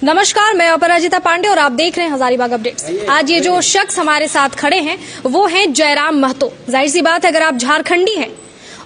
नमस्कार, मैं अपराजिता पांडे और आप देख रहे हैं हजारीबाग अपडेट्स। आज ये जो शख्स हमारे साथ खड़े हैं वो हैं जयराम महतो। जाहिर सी बात है, अगर आप झारखंडी हैं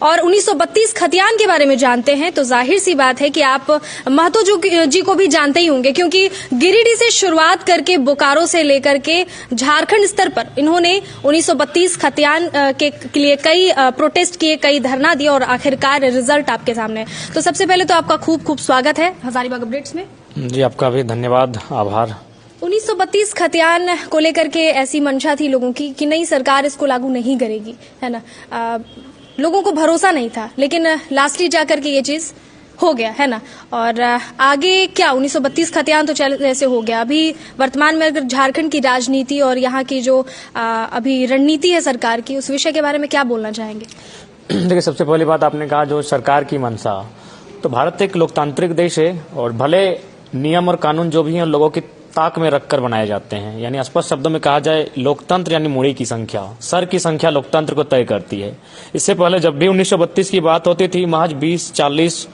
और 1932 खतियान के बारे में जानते हैं तो जाहिर सी बात है कि आप महतो जी को भी जानते ही होंगे, क्योंकि गिरिडीह से शुरुआत करके बोकारो से लेकर के झारखंड स्तर पर इन्होंने 1932 खतियान के लिए कई प्रोटेस्ट किए, कई धरना दिए और आखिरकार रिजल्ट आपके सामने है। तो सबसे पहले तो आपका खूब खूब स्वागत है हजारीबाग अपडेट्स में। जी, आपका भी धन्यवाद, आभार। 1932 खतियान को लेकर के ऐसी मंशा थी लोगों की कि नई सरकार इसको लागू नहीं करेगी, है ना। लोगों को भरोसा नहीं था, लेकिन लास्टली जाकर के ये चीज हो गया, है ना। और आगे क्या 1932 खतियान तो जैसे हो गया। अभी वर्तमान में अगर झारखंड की राजनीति और यहाँ की जो अभी रणनीति है सरकार की, उस विषय के बारे में क्या बोलना चाहेंगे? देखिए, सबसे पहली बात आपने कहा जो सरकार की मंशा, तो भारत एक लोकतांत्रिक देश है और भले नियम और कानून जो भी हैं लोगों की ताक में रखकर बनाए जाते हैं। यानी स्पष्ट शब्दों में कहा जाए, लोकतंत्र यानी मूड़ी की संख्या, सर की संख्या लोकतंत्र को तय करती है। इससे पहले जब भी 1932 की बात होती थी, महज 20, 40,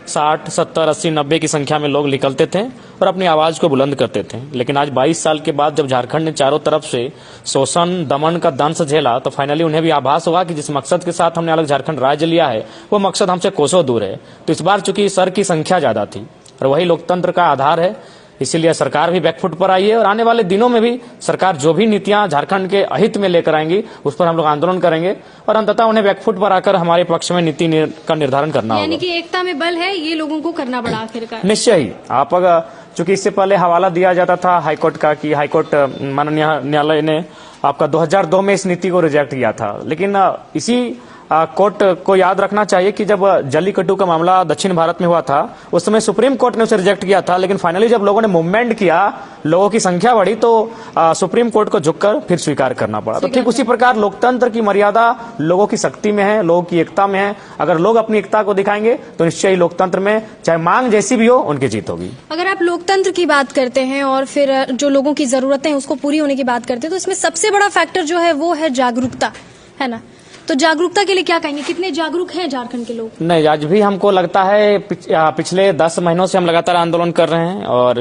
60, 70, 80, 90 की संख्या में लोग निकलते थे और अपनी आवाज को बुलंद करते थे। लेकिन आज 22 साल के बाद जब झारखंड ने चारों तरफ से शोषण दमन का दंश झेला, तो फाइनली उन्हें भी आभास हुआ कि जिस मकसद के साथ हमने अलग झारखंड राज्य लिया है वो मकसद हमसे कोसों दूर है। तो इस बार चूंकि सर की संख्या ज्यादा थी और वही लोकतंत्र का आधार है, इसीलिए सरकार भी बैकफुट पर आई है। और आने वाले दिनों में भी सरकार जो भी नीतियां झारखंड के अहित में लेकर आएंगी उस पर हम लोग आंदोलन करेंगे और अंततः उन्हें बैकफुट पर आकर हमारे पक्ष में नीति का निर्धारण करना होगा। यानी कि एकता में बल है, ये लोगों को करना पड़ा आखिरकार। निश्चय ही। आप अगर चूंकि इससे पहले हवाला दिया जाता था हाईकोर्ट का कि हाईकोर्ट माननीय न्यायालय ने आपका 2002 में इस नीति को रिजेक्ट किया था। लेकिन इसी कोर्ट को याद रखना चाहिए कि जब जल्लीकट्टू का मामला दक्षिण भारत में हुआ था उस समय सुप्रीम कोर्ट ने उसे रिजेक्ट किया था। लेकिन फाइनली जब लोगों ने मूवमेंट किया, लोगों की संख्या बढ़ी, तो सुप्रीम कोर्ट को झुककर फिर स्वीकार करना पड़ा। तो ठीक उसी प्रकार लोकतंत्र की मर्यादा लोगों की शक्ति में है, लोगों की एकता में है। अगर लोग अपनी एकता को दिखाएंगे तो निश्चय ही लोकतंत्र में चाहे मांग जैसी भी हो उनकी जीत होगी। अगर आप लोकतंत्र की बात करते हैं और फिर जो लोगों की जरूरतें हैं उसको पूरी होने की बात करते हैं, तो इसमें सबसे बड़ा फैक्टर जो है वो है जागरूकता, है ना। तो जागरूकता के लिए क्या कहेंगे? कितने जागरूक हैं झारखंड के लोग? नहीं, आज भी हमको लगता है पिछले 10 महीनों से हम लगातार आंदोलन कर रहे हैं और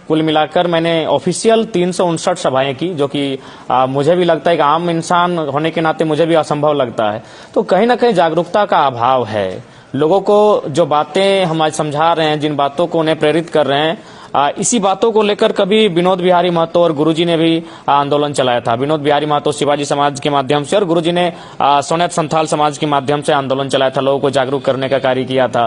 कुल मिलाकर मैंने ऑफिशियल 359 सभाएं की, जो कि मुझे भी लगता है कि आम इंसान होने के नाते मुझे भी असंभव लगता है। तो कहीं ना कहीं जागरूकता का अभाव है। लोगों को जो बातें हम आज समझा रहे हैं, जिन बातों को उन्हें प्रेरित कर रहे हैं, इसी बातों को लेकर कभी विनोद बिहारी महतो और गुरुजी ने भी आंदोलन चलाया था। विनोद बिहारी महतो शिवाजी समाज के माध्यम से और गुरुजी ने सोनेत संथाल समाज के माध्यम से आंदोलन चलाया था, लोगों को जागरूक करने का कार्य किया था।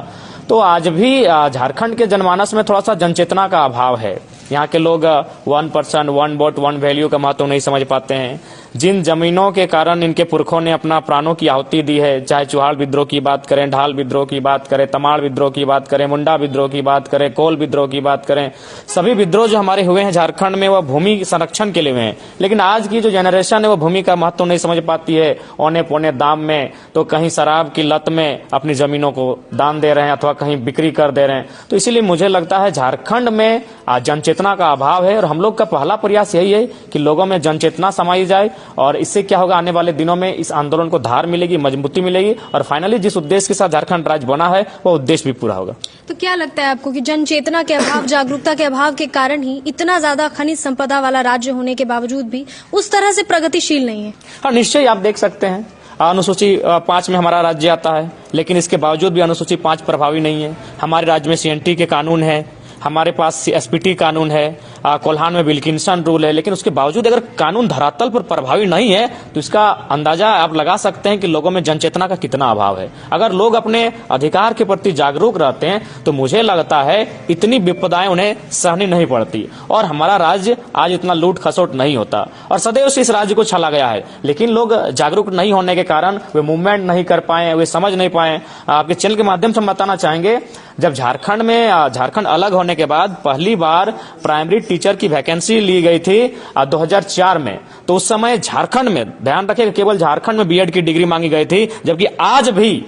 तो आज भी झारखंड के जनमानस में थोड़ा सा जनचेतना का अभाव है। यहाँ के लोग 1% 1 वोट 1 वैल्यू का महत्व नहीं समझ पाते हैं। जिन जमीनों के कारण इनके पुरखों ने अपना प्राणों की आहुति दी है, चाहे चुहाड़ विद्रोह की बात करें, ढाल विद्रोह की बात करें, तमाड़ विद्रोह की बात करें, मुंडा विद्रोह की बात करें, कोल विद्रोह की बात करें, सभी विद्रोह जो हमारे हुए हैं झारखंड में वह भूमि संरक्षण के लिए हुए हैं। लेकिन आज की जो जनरेशन है वो भूमि का महत्व नहीं समझ पाती है। औने पौने दाम में तो कहीं शराब की लत में अपनी जमीनों को दान दे रहे हैं अथवा कहीं बिक्री कर दे रहे हैं। तो इसीलिए मुझे लगता है झारखंड में जनचेतना का अभाव है और हम लोग का पहला प्रयास यही है कि लोगों में जनचेतना समाई जाए और इससे क्या होगा, आने वाले दिनों में इस आंदोलन को धार मिलेगी, मजबूती मिलेगी और फाइनली जिस उद्देश्य के साथ झारखंड राज्य बना है वो उद्देश्य भी पूरा होगा। तो क्या लगता है आपको कि जनचेतना के अभाव, जागरूकता के अभाव के कारण ही इतना ज्यादा खनिज संपदा वाला राज्य होने के बावजूद भी उस तरह से प्रगतिशील नहीं है? हाँ, निश्चय आप देख सकते हैं अनुसूची 5 में हमारा राज्य आता है, लेकिन इसके बावजूद भी अनुसूची 5 प्रभावी नहीं है। हमारे राज्य में CNT के कानून है, हमारे पास SPT कानून है, कोल्हान में विल्किंसन रूल है, लेकिन उसके बावजूद अगर कानून धरातल पर प्रभावी नहीं है तो इसका अंदाजा आप लगा सकते हैं कि लोगों में जनचेतना का कितना अभाव है। अगर लोग अपने अधिकार के प्रति जागरूक रहते हैं तो मुझे लगता है इतनी विपदाएं उन्हें सहनी नहीं पड़ती और हमारा राज्य आज इतना लूट खसोट नहीं होता। और सदैव से इस राज्य को छला गया है, लेकिन लोग जागरूक नहीं होने के कारण वे मूवमेंट नहीं कर पाए, वे समझ नहीं पाए। आपके चैनल के माध्यम से हम बताना चाहेंगे, जब झारखंड अलग होने के बाद पहली बार प्राइमरी टीचर की वैकेंसी ली गई थी 2004 में, तो उस समय झारखंड में, ध्यान रखिए, केवल झारखंड में B.Ed की डिग्री मांगी गई थी, जबकि आज भी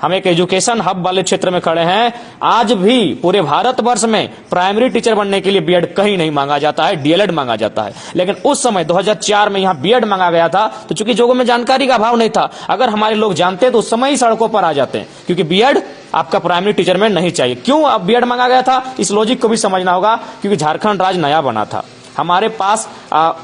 हम एक एजुकेशन हब वाले क्षेत्र में खड़े हैं। आज भी पूरे भारतवर्ष में प्राइमरी टीचर बनने के लिए बीएड कहीं नहीं मांगा जाता है, डीएलएड मांगा जाता है। लेकिन उस समय 2004 में यहाँ बीएड मांगा गया था, तो चूंकि लोगों में जानकारी का अभाव नहीं था। अगर हमारे लोग जानते तो उस समय ही सड़कों पर आ जाते हैं, क्योंकि बीएड आपका प्राइमरी टीचर में नहीं चाहिए। क्यों अब बीएड मांगा गया था, इस लॉजिक को भी समझना होगा। क्योंकि झारखंड राज्य नया बना था, हमारे पास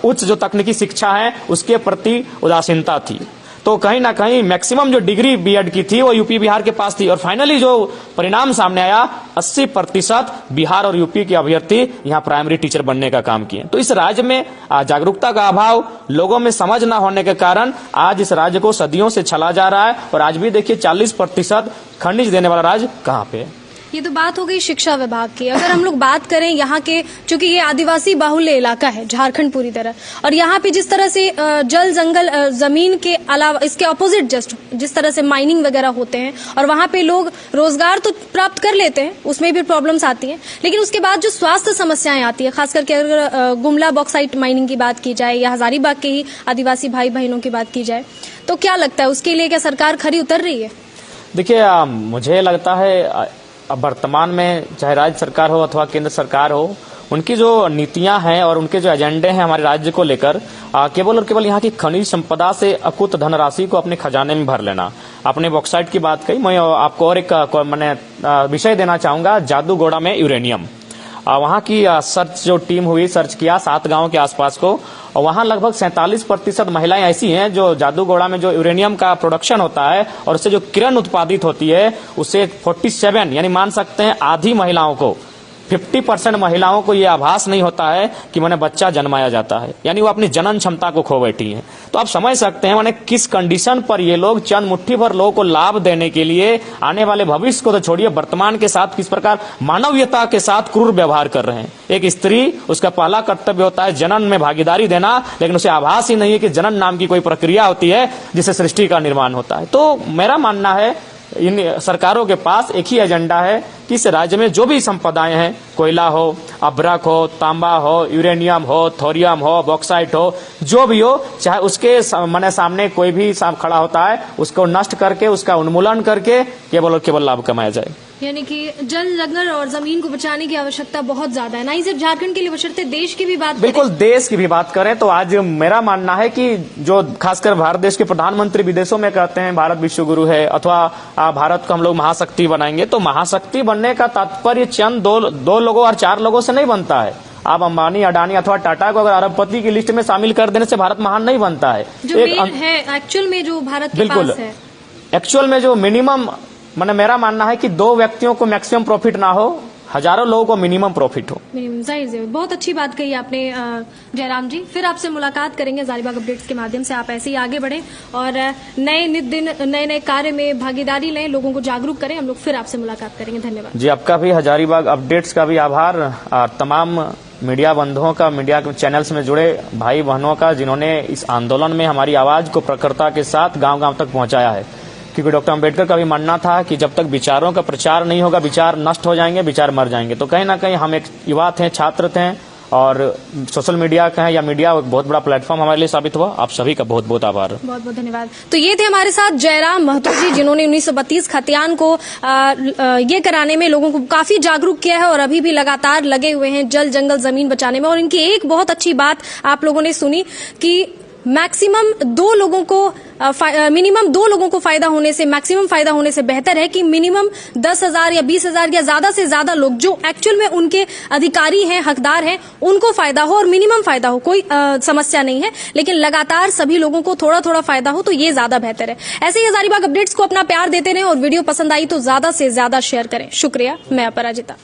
उच्च जो तकनीकी शिक्षा है उसके प्रति उदासीनता थी, तो कहीं ना कहीं मैक्सिमम जो डिग्री बीएड की थी वो यूपी बिहार के पास थी। और फाइनली जो परिणाम सामने आया, 80% बिहार और यूपी के अभ्यर्थी यहाँ प्राइमरी टीचर बनने का काम किए। तो इस राज्य में जागरूकता का अभाव, लोगों में समझ न होने के कारण आज इस राज्य को सदियों से छला जा रहा है। और आज भी देखिए 40% खनिज देने वाला राज्य कहाँ पे है। ये तो बात हो गई शिक्षा विभाग की। अगर हम लोग बात करें यहाँ के, चूंकि ये आदिवासी बाहुल्य इलाका है झारखंड पूरी तरह, और यहाँ पे जिस तरह से जल जंगल जमीन के अलावा इसके ऑपोजिट जस्ट जिस तरह से माइनिंग वगैरह होते हैं, और वहाँ पे लोग रोजगार तो प्राप्त कर लेते हैं, उसमें भी प्रॉब्लम्स आती हैं। लेकिन उसके बाद जो स्वास्थ्य समस्याएं आती है, खास करके अगर गुमला बॉक्साइट माइनिंग की बात की जाए या हजारीबाग के ही आदिवासी भाई बहनों की बात की जाए, तो क्या लगता है उसके लिए क्या सरकार खरी उतर रही है? देखिए, मुझे लगता है अब वर्तमान में चाहे राज्य सरकार हो अथवा केंद्र सरकार हो, उनकी जो नीतियां हैं और उनके जो एजेंडे हैं हमारे राज्य को लेकर, केवल और केवल यहाँ की खनिज संपदा से अकुत धनराशि को अपने खजाने में भर लेना। आपने बॉक्साइट की बात कही, मैं आपको और एक मैंने विषय देना चाहूंगा। जादूगोड़ा में यूरेनियम, वहाँ की सर्च जो टीम हुई, सर्च किया 7 गांव के आसपास को, और वहाँ लगभग 47% महिलाएं ऐसी हैं जो जादूगोड़ा में जो यूरेनियम का प्रोडक्शन होता है और उससे जो किरण उत्पादित होती है, उससे 47 यानी मान सकते हैं आधी महिलाओं को, 50% महिलाओं को ये आभास नहीं होता है कि मैंने बच्चा जन्माया जाता है, यानी वो अपनी जनन क्षमता को खो बैठी हैं। तो आप समझ सकते हैं मैंने किस कंडीशन पर ये लोग चंद मुट्ठी भर लोगों को लाभ देने के लिए आने वाले भविष्य को तो छोड़िए, वर्तमान के साथ किस प्रकार मानवीयता के साथ क्रूर व्यवहार कर रहे हैं। एक स्त्री, उसका पहला कर्तव्य होता है जनन में भागीदारी देना, लेकिन उसे आभास ही नहीं है कि जनन नाम की कोई प्रक्रिया होती है जिससे सृष्टि का निर्माण होता है। तो मेरा मानना है इन सरकारों के पास एक ही एजेंडा है कि इस राज्य में जो भी संपदाएं हैं, कोयला हो, अभ्रक हो, तांबा हो, यूरेनियम हो, थोरियम हो, बॉक्साइट हो, जो भी हो, चाहे उसके सामने कोई भी खड़ा होता है, उसको नष्ट करके, उसका उन्मूलन करके केवल और केवल लाभ कमाया जाए। यानी कि जल जंगल और जमीन को बचाने की आवश्यकता बहुत ज्यादा है, ना ही सिर्फ झारखंड के लिए बशर्ते देश की भी बात करें। बिल्कुल, देश की भी बात करें तो आज मेरा मानना है कि जो खासकर भारत देश के प्रधानमंत्री विदेशों में कहते हैं भारत विश्व गुरु है अथवा भारत को हम लोग महाशक्ति बनाएंगे, तो महाशक्ति बनने का तात्पर्य चंद दो लोगों और 4 लोगों से नहीं बनता है। आप अंबानी, अडानी अथवा टाटा को अगर अरबपति की लिस्ट में शामिल कर देने से भारत महान नहीं बनता है। जो है एक्चुअल में जो भारत के पास है, एक्चुअल में जो मिनिमम, मेरा मानना है कि 2 व्यक्तियों को मैक्सिमम प्रॉफिट ना हो, हजारों लोगों को मिनिमम प्रॉफिट हो। जाहिर है, बहुत अच्छी बात कही आपने जयराम जी। फिर आपसे मुलाकात करेंगे हजारीबाग अपडेट्स के माध्यम से। आप ऐसे ही आगे बढ़ें और नए कार्य में भागीदारी लें, लोगों को जागरूक करें। हम लोग फिर आपसे मुलाकात करेंगे। धन्यवाद जी। आपका भी हजारीबाग अपडेट्स का भी आभार, तमाम मीडिया बंधुओं का, मीडिया चैनल्स में जुड़े भाई बहनों का, जिन्होंने इस आंदोलन में हमारी आवाज को प्रखरता के साथ गांव-गांव तक पहुंचाया है। क्योंकि डॉक्टर अंबेडकर का भी मानना था कि जब तक विचारों का प्रचार नहीं होगा, विचार नष्ट हो जाएंगे, विचार मर जाएंगे। तो कहीं ना कहीं हम एक युवा थे, छात्र थे, और सोशल मीडिया का है या मीडिया एक बहुत बड़ा प्लेटफॉर्म हमारे लिए साबित हुआ। आप सभी का बहुत बहुत आभार, बहुत बहुत धन्यवाद। तो ये थे हमारे साथ जयराम महतो जी, जिन्होंने 1932 खतियान को ये कराने में लोगों को काफी जागरूक किया है और अभी भी लगातार लगे हुए हैं जल जंगल जमीन बचाने में। और इनकी एक बहुत अच्छी बात आप लोगों ने सुनी कि मैक्सिमम 2 लोगों को मिनिमम 2 लोगों को फायदा होने से, मैक्सिमम फायदा होने से बेहतर है कि मिनिमम 10,000 या 20,000 या ज्यादा से ज्यादा लोग जो एक्चुअल में उनके अधिकारी हैं, हकदार हैं, उनको फायदा हो और मिनिमम फायदा हो। कोई समस्या नहीं है, लेकिन लगातार सभी लोगों को थोड़ा थोड़ा फायदा हो तो ये ज्यादा बेहतर है। ऐसे ही हजारीबाग अपडेट्स को अपना प्यार देते रहें और वीडियो पसंद आई तो ज्यादा से ज्यादा शेयर करें। शुक्रिया। मैं अपराजिता।